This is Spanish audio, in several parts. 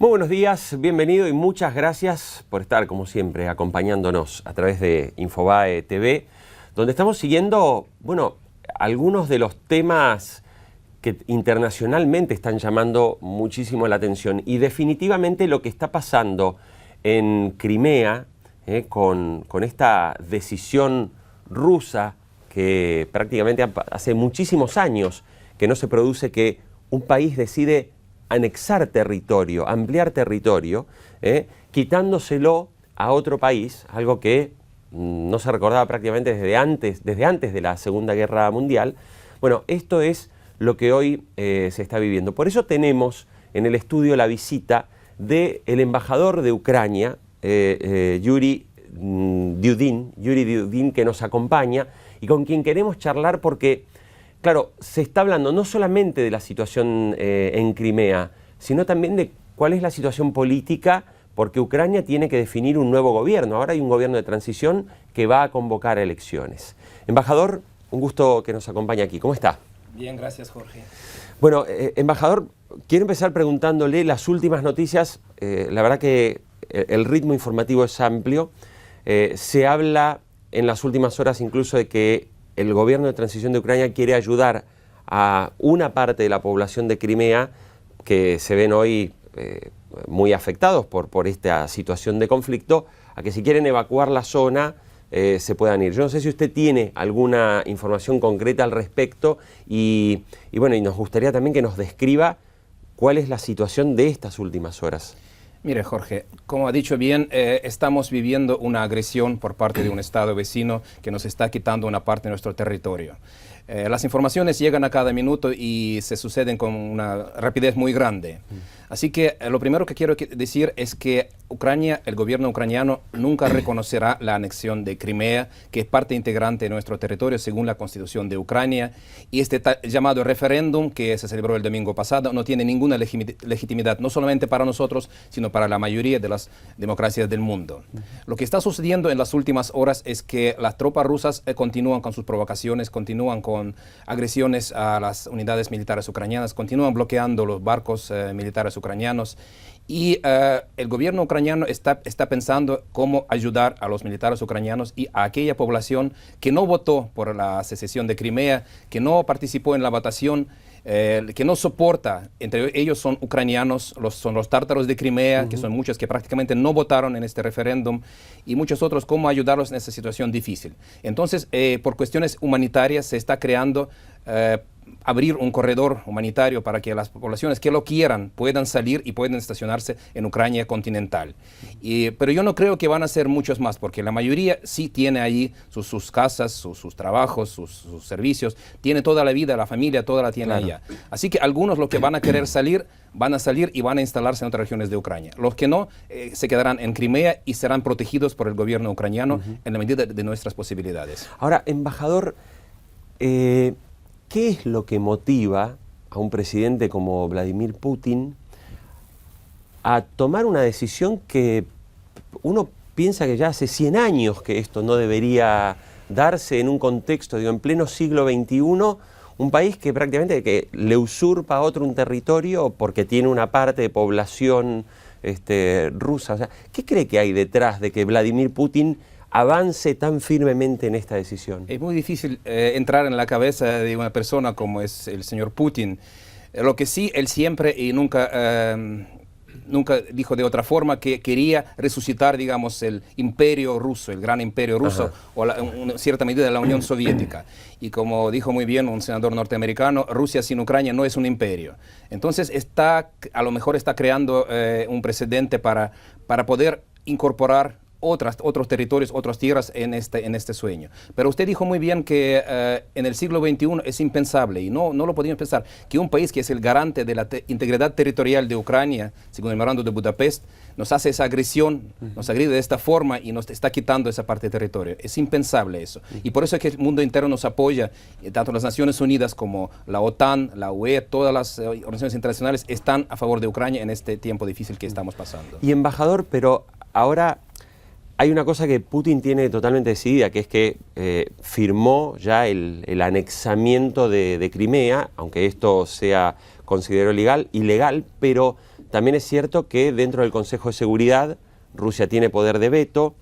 Muy buenos días, bienvenido y muchas gracias por estar, como siempre, acompañándonos a través de Infobae TV, donde estamos siguiendo, algunos de los temas que internacionalmente están llamando muchísimo la atención. Y definitivamente lo que está pasando en Crimea, con esta decisión rusa que prácticamente hace muchísimos años que no se produce, que un país decide anexar territorio, ampliar territorio, quitándoselo a otro país, algo que no se recordaba prácticamente desde antes de la Segunda Guerra Mundial. Bueno, esto es lo que hoy se está viviendo. Por eso tenemos en el estudio la visita del embajador de Ucrania, Yuri Dudin, que nos acompaña y con quien queremos charlar porque, claro, se está hablando no solamente de la situación en Crimea, sino también de cuál es la situación política, porque Ucrania tiene que definir un nuevo gobierno. Ahora hay un gobierno de transición que va a convocar elecciones. Embajador, un gusto que nos acompañe aquí. ¿Cómo está? Bien, gracias, Jorge. Bueno, embajador, quiero empezar preguntándole las últimas noticias. La verdad que el ritmo informativo es amplio. Se habla en las últimas horas incluso de que el gobierno de transición de Ucrania quiere ayudar a una parte de la población de Crimea que se ven hoy muy afectados por esta situación de conflicto, a que si quieren evacuar la zona se puedan ir. Yo no sé si usted tiene alguna información concreta al respecto y nos gustaría también que nos describa cuál es la situación de estas últimas horas. Mire, Jorge, como ha dicho bien, estamos viviendo una agresión por parte de un Estado vecino que nos está quitando una parte de nuestro territorio. Las informaciones llegan a cada minuto y se suceden con una rapidez muy grande. Así que lo primero que quiero decir es que Ucrania, el gobierno ucraniano, nunca reconocerá la anexión de Crimea, que es parte integrante de nuestro territorio según la Constitución de Ucrania. Y este llamado referéndum que se celebró el domingo pasado no tiene ninguna legitimidad, no solamente para nosotros, sino para la mayoría de las democracias del mundo. Lo que está sucediendo en las últimas horas es que las tropas rusas continúan con sus provocaciones, continúan con agresiones a las unidades militares ucranianas, continúan bloqueando los barcos militares ucranianos y el gobierno ucraniano está pensando cómo ayudar a los militares ucranianos y a aquella población que no votó por la secesión de Crimea, que no participó en la votación, que no soporta, entre ellos son ucranianos, son los tártaros de Crimea, que son muchos que prácticamente no votaron en este referéndum, y muchos otros, cómo ayudarlos en esta situación difícil. Entonces, por cuestiones humanitarias se está creando abrir un corredor humanitario para que las poblaciones que lo quieran puedan salir y puedan estacionarse en Ucrania continental. Pero yo no creo que van a ser muchos más, porque la mayoría sí tiene ahí sus casas, sus trabajos, sus servicios, tiene toda la vida, la familia, toda la tiene allá. Así que algunos los que van a querer salir, van a salir y van a instalarse en otras regiones de Ucrania. Los que no, se quedarán en Crimea y serán protegidos por el gobierno ucraniano en la medida de nuestras posibilidades. Ahora, embajador, ¿qué es lo que motiva a un presidente como Vladimir Putin a tomar una decisión que uno piensa que ya hace 100 años que esto no debería darse en un contexto, en pleno siglo XXI, un país que prácticamente que le usurpa a otro un territorio porque tiene una parte de población rusa? O sea, ¿qué cree que hay detrás de que Vladimir Putin avance tan firmemente en esta decisión? Es muy difícil entrar en la cabeza de una persona como es el señor Putin. Lo que sí, él siempre y nunca dijo de otra forma que quería resucitar, digamos, el imperio ruso, el gran imperio ruso, o en cierta medida la Unión Soviética. Y como dijo muy bien un senador norteamericano, Rusia sin Ucrania no es un imperio. Entonces a lo mejor está creando un precedente para poder incorporar otros territorios, otras tierras en este sueño. Pero usted dijo muy bien que en el siglo XXI es impensable, y no lo podíamos pensar, que un país que es el garante de la integridad territorial de Ucrania, según el memorando de Budapest, nos hace esa agresión, nos agrede de esta forma y nos está quitando esa parte de territorio. Es impensable eso. Y por eso es que el mundo entero nos apoya, tanto las Naciones Unidas como la OTAN, la UE, todas las organizaciones internacionales están a favor de Ucrania en este tiempo difícil que estamos pasando. Y embajador, pero ahora hay una cosa que Putin tiene totalmente decidida, que es que firmó ya el anexamiento de Crimea, aunque esto sea considerado ilegal, pero también es cierto que dentro del Consejo de Seguridad Rusia tiene poder de veto.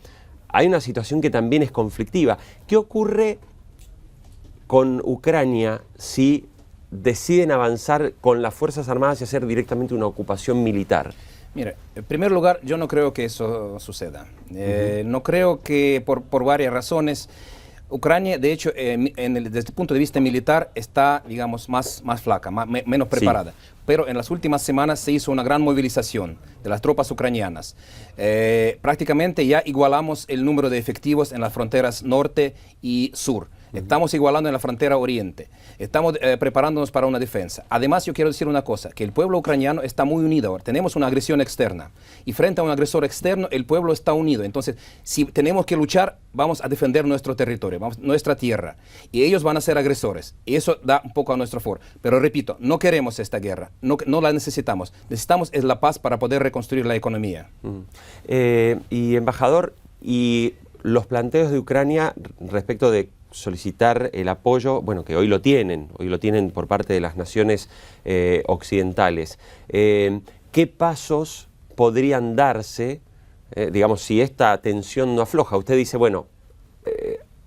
Hay una situación que también es conflictiva. ¿Qué ocurre con Ucrania si deciden avanzar con las Fuerzas Armadas y hacer directamente una ocupación militar? Mire, en primer lugar, yo no creo que eso suceda. No creo que por varias razones. Ucrania, de hecho, desde el punto de vista militar, está, digamos, más flaca, menos preparada. Sí. Pero en las últimas semanas se hizo una gran movilización de las tropas ucranianas. Prácticamente ya igualamos el número de efectivos en las fronteras norte y sur. Estamos igualando en la frontera oriente. Estamos preparándonos para una defensa. Además, yo quiero decir una cosa, que el pueblo ucraniano está muy unido ahora. Tenemos una agresión externa. Y frente a un agresor externo, el pueblo está unido. Entonces, si tenemos que luchar, vamos a defender nuestro territorio, nuestra tierra. Y ellos van a ser agresores. Y eso da un poco a nuestro favor. Pero repito, no queremos esta guerra. No la necesitamos. Necesitamos es la paz para poder reconstruir la economía. Y embajador, y los planteos de Ucrania respecto de solicitar el apoyo, bueno, que hoy lo tienen por parte de las naciones occidentales. ¿Qué pasos podrían darse, digamos, si esta tensión no afloja? Usted dice, bueno,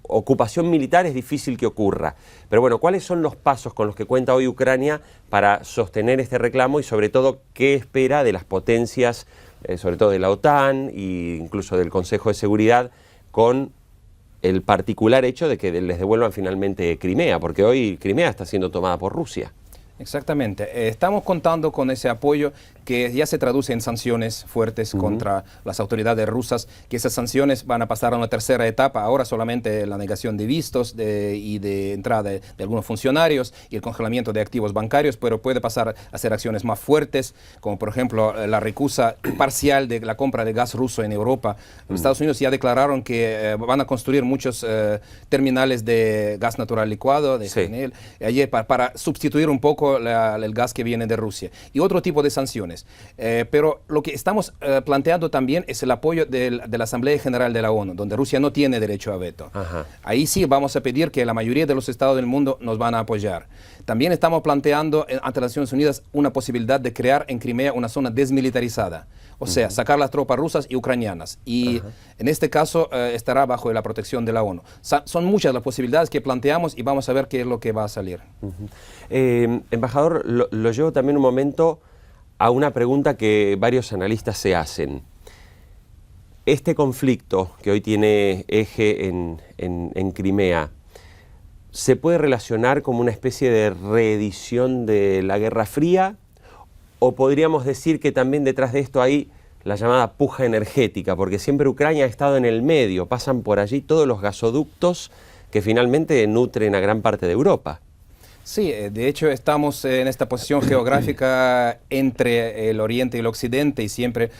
ocupación militar es difícil que ocurra, pero bueno, ¿cuáles son los pasos con los que cuenta hoy Ucrania para sostener este reclamo y sobre todo qué espera de las potencias, sobre todo de la OTAN e incluso del Consejo de Seguridad, con el particular hecho de que les devuelvan finalmente Crimea, porque hoy Crimea está siendo tomada por Rusia? Exactamente. Estamos contando con ese apoyo que ya se traduce en sanciones fuertes contra las autoridades rusas, que esas sanciones van a pasar a una tercera etapa, ahora solamente la negación de vistos y de entrada de algunos funcionarios y el congelamiento de activos bancarios, pero puede pasar a hacer acciones más fuertes, como por ejemplo la recusa parcial de la compra de gas ruso en Europa. Los Estados Unidos ya declararon que van a construir muchos terminales de gas natural licuado, de GNL, allí para sustituir un poco el gas que viene de Rusia y otro tipo de sanciones. Pero lo que estamos planteando también es el apoyo de la Asamblea General de la ONU, donde Rusia no tiene derecho a veto. Ahí sí vamos a pedir que la mayoría de los estados del mundo nos van a apoyar. También estamos planteando ante las Naciones Unidas una posibilidad de crear en Crimea una zona desmilitarizada, o sea, sacar las tropas rusas y ucranianas. Y en este caso estará bajo la protección de la ONU. Son muchas las posibilidades que planteamos y vamos a ver qué es lo que va a salir. Embajador, lo llevo también un momento a una pregunta que varios analistas se hacen. Este conflicto que hoy tiene eje en Crimea, ¿se puede relacionar como una especie de reedición de la Guerra Fría? ¿O podríamos decir que también detrás de esto hay la llamada puja energética? Porque siempre Ucrania ha estado en el medio, pasan por allí todos los gasoductos que finalmente nutren a gran parte de Europa. Sí, de hecho estamos en esta posición geográfica entre el oriente y el occidente y siempre,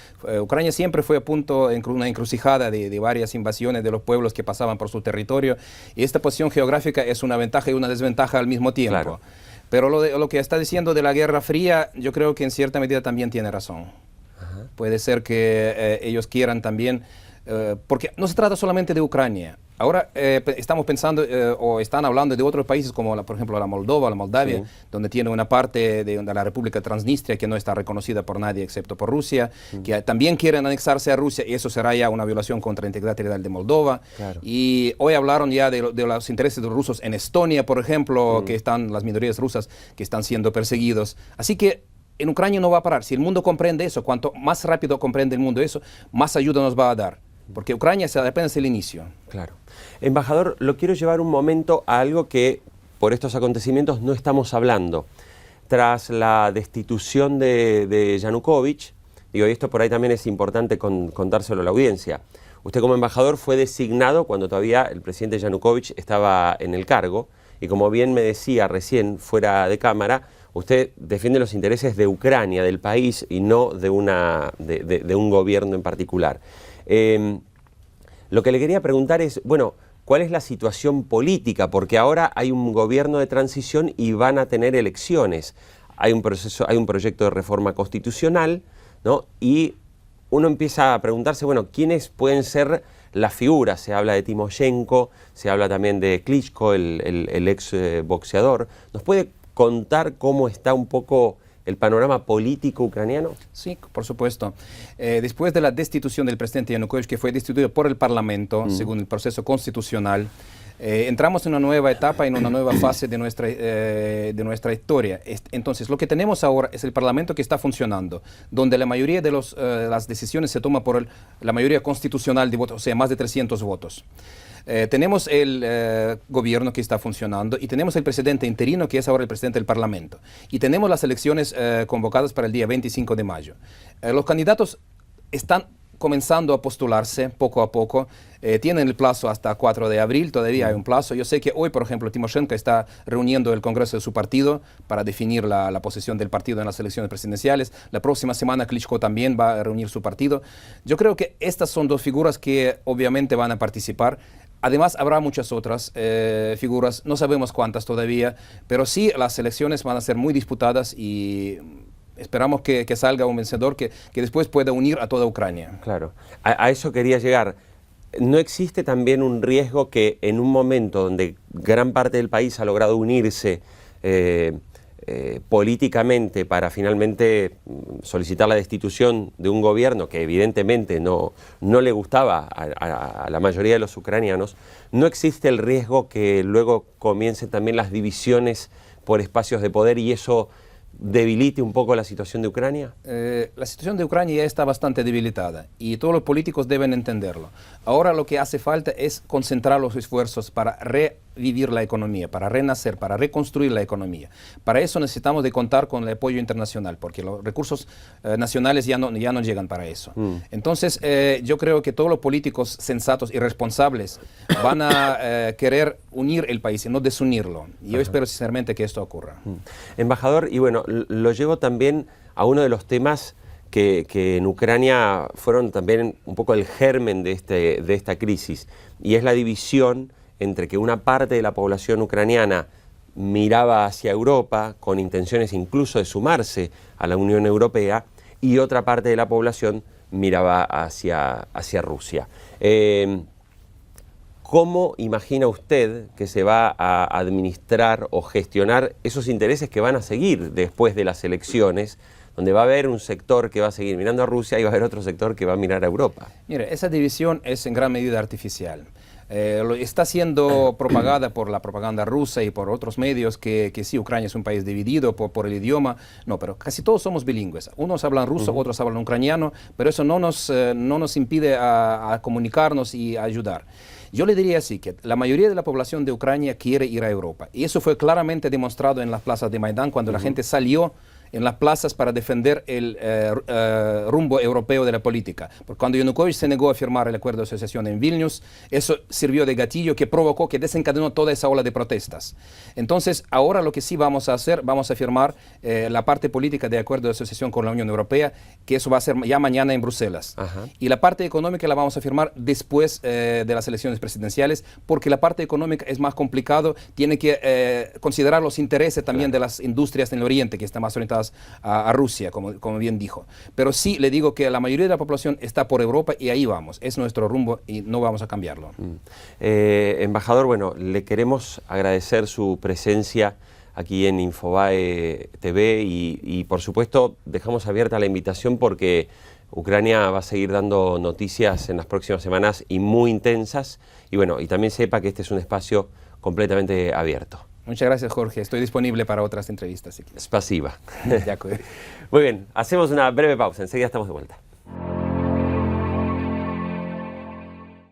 Ucrania siempre fue a punto en una encrucijada de varias invasiones de los pueblos que pasaban por su territorio y esta posición geográfica es una ventaja y una desventaja al mismo tiempo. Claro. Pero lo que está diciendo de la Guerra Fría, yo creo que en cierta medida también tiene razón. Puede ser que ellos quieran también, porque no se trata solamente de Ucrania. Ahora estamos pensando o están hablando de otros países como, por ejemplo, la Moldova, la Moldavia, donde tiene una parte de la República Transnistria que no está reconocida por nadie excepto por Rusia, que también quieren anexarse a Rusia y eso será ya una violación contra la integridad territorial de Moldova. Claro. Y hoy hablaron ya de los intereses de los rusos en Estonia, por ejemplo, que están las minorías rusas que están siendo perseguidos. Así que en Ucrania no va a parar. Si el mundo comprende eso, cuanto más rápido comprende el mundo eso, más ayuda nos va a dar. Porque Ucrania apenas el inicio. Claro. Embajador, lo quiero llevar un momento a algo que por estos acontecimientos no estamos hablando. Tras la destitución de Yanukovych, digo, y esto por ahí también es importante contárselo a la audiencia. Usted como embajador fue designado cuando todavía el presidente Yanukovych estaba en el cargo y como bien me decía recién fuera de cámara, usted defiende los intereses de Ucrania, del país y no de un gobierno en particular. Lo que le quería preguntar es, bueno, ¿cuál es la situación política? Porque ahora hay un gobierno de transición y van a tener elecciones. Hay un proyecto de reforma constitucional, ¿no? Y uno empieza a preguntarse, bueno, ¿quiénes pueden ser las figuras? Se habla de Timoshenko, se habla también de Klitschko, el ex boxeador. ¿Nos puede contar cómo está un poco el panorama político ucraniano? Sí, por supuesto. Después de la destitución del presidente Yanukovych, que fue destituido por el Parlamento, según el proceso constitucional, entramos en una nueva etapa, en una nueva fase de nuestra historia. Entonces, lo que tenemos ahora es el Parlamento que está funcionando, donde la mayoría de las decisiones se toma por la mayoría constitucional de votos, o sea, más de 300 votos. Tenemos el gobierno que está funcionando y tenemos el presidente interino, que es ahora el presidente del Parlamento. Y tenemos las elecciones convocadas para el día 25 de mayo. Los candidatos están comenzando a postularse poco a poco. Tienen el plazo hasta 4 de abril, todavía hay un plazo. Yo sé que hoy, por ejemplo, Timoshenko está reuniendo el Congreso de su partido para definir la posición del partido en las elecciones presidenciales. La próxima semana Klitschko también va a reunir su partido. Yo creo que estas son dos figuras que obviamente van a participar. Además, habrá muchas otras figuras, no sabemos cuántas todavía, pero sí las elecciones van a ser muy disputadas y esperamos que salga un vencedor que después pueda unir a toda Ucrania. Claro, a eso quería llegar. ¿No existe también un riesgo que en un momento donde gran parte del país ha logrado unirse políticamente para finalmente solicitar la destitución de un gobierno que evidentemente no le gustaba a la mayoría de los ucranianos, no existe el riesgo que luego comiencen también las divisiones por espacios de poder y eso debilite un poco la situación de Ucrania? La situación de Ucrania ya está bastante debilitada y todos los políticos deben entenderlo. Ahora lo que hace falta es concentrar los esfuerzos para revivir la economía, para renacer, para reconstruir la economía. Para eso necesitamos de contar con el apoyo internacional, porque los recursos nacionales ya no llegan para eso. Entonces, yo creo que todos los políticos sensatos y responsables van a querer unir el país y no desunirlo. Y yo espero sinceramente que esto ocurra. Embajador, y bueno, lo llevo también a uno de los temas que en Ucrania fueron también un poco el germen de esta crisis, y es la división entre que una parte de la población ucraniana miraba hacia Europa con intenciones incluso de sumarse a la Unión Europea y otra parte de la población miraba hacia Rusia. ¿Cómo imagina usted que se va a administrar o gestionar esos intereses que van a seguir después de las elecciones, donde va a haber un sector que va a seguir mirando a Rusia y va a haber otro sector que va a mirar a Europa? Mire, esa división es en gran medida artificial. Está siendo propagada por la propaganda rusa y por otros medios que sí, Ucrania es un país dividido por el idioma. No, pero casi todos somos bilingües. Unos hablan ruso, otros hablan ucraniano, pero eso no nos impide a comunicarnos y a ayudar. Yo le diría así, que la mayoría de la población de Ucrania quiere ir a Europa. Y eso fue claramente demostrado en las plazas de Maidán, cuando la gente salió en las plazas para defender el rumbo europeo de la política. Porque cuando Yanukovych se negó a firmar el acuerdo de asociación en Vilnius, eso sirvió de gatillo que provocó, que desencadenó toda esa ola de protestas. Entonces, ahora lo que sí vamos a hacer, vamos a firmar la parte política de acuerdo de asociación con la Unión Europea, que eso va a ser ya mañana en Bruselas. Y la parte económica la vamos a firmar después de las elecciones presidenciales, porque la parte económica es más complicado, tiene que considerar los intereses también de las industrias en el Oriente, que están más orientadas a Rusia, como bien dijo. Pero sí le digo que la mayoría de la población está por Europa y ahí vamos. Es nuestro rumbo y no vamos a cambiarlo. Embajador, bueno, le queremos agradecer su presencia aquí en Infobae TV y por supuesto dejamos abierta la invitación porque Ucrania va a seguir dando noticias en las próximas semanas y muy intensas. Y bueno, y también sepa que este es un espacio completamente abierto. Muchas gracias, Jorge. Estoy disponible para otras entrevistas. Si Spasiba. Muy bien, hacemos una breve pausa. Enseguida estamos de vuelta.